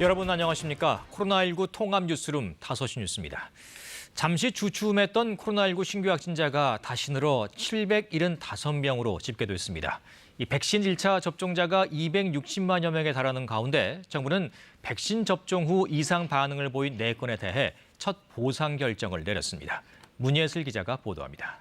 여러분 안녕하십니까? 코로나19 통합 뉴스룸 5시 뉴스입니다. 잠시 주춤했던 코로나19 신규 확진자가 다시 늘어 775명으로 집계됐습니다. 이 백신 1차 접종자가 260만여 명에 달하는 가운데 정부는 백신 접종 후 이상 반응을 보인 4건에 대해 첫 보상 결정을 내렸습니다. 문예슬 기자가 보도합니다.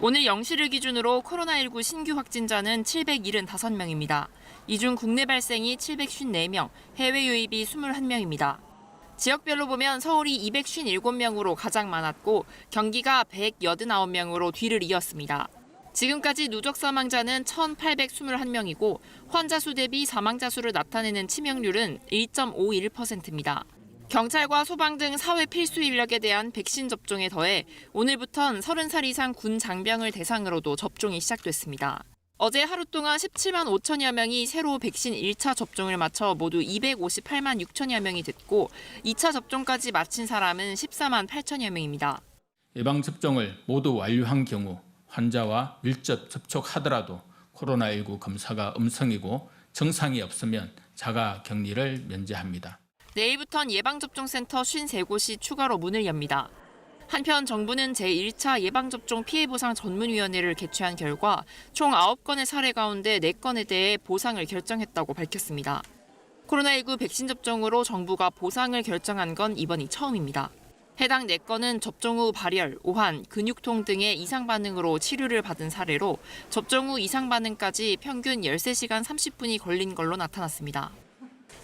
오늘 0시를 기준으로 코로나19 신규 확진자는 775명입니다. 이 중 국내 발생이 754명, 해외 유입이 21명입니다. 지역별로 보면 서울이 257명으로 가장 많았고 경기가 189명으로 뒤를 이었습니다. 지금까지 누적 사망자는 1,821명이고 환자 수 대비 사망자 수를 나타내는 치명률은 1.51%입니다. 경찰과 소방 등 사회 필수 인력에 대한 백신 접종에 더해 오늘부턴 30살 이상 군 장병을 대상으로도 접종이 시작됐습니다. 어제 하루 동안 17만 5천여 명이 새로 백신 1차 접종을 마쳐 모두 258만 6천여 명이 됐고 2차 접종까지 마친 사람은 14만 8천여 명입니다. 예방접종을 모두 완료한 경우 환자와 밀접 접촉하더라도 코로나19 검사가 음성이고 증상이 없으면 자가 격리를 면제합니다. 내일부턴 예방접종센터 53곳이 추가로 문을 엽니다. 한편 정부는 제1차 예방접종 피해보상 전문위원회를 개최한 결과 총 9건의 사례 가운데 4건에 대해 보상을 결정했다고 밝혔습니다. 코로나19 백신 접종으로 정부가 보상을 결정한 건 이번이 처음입니다. 해당 4건은 접종 후 발열, 오한, 근육통 등의 이상 반응으로 치료를 받은 사례로 접종 후 이상 반응까지 평균 13시간 30분이 걸린 걸로 나타났습니다.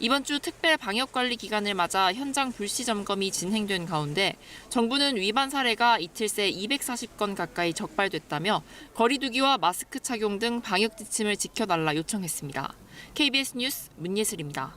이번 주 특별 방역관리 기간을 맞아 현장 불시 점검이 진행된 가운데 정부는 위반 사례가 이틀 새 240건 가까이 적발됐다며 거리 두기와 마스크 착용 등 방역 지침을 지켜달라 요청했습니다. KBS 뉴스 문예슬입니다.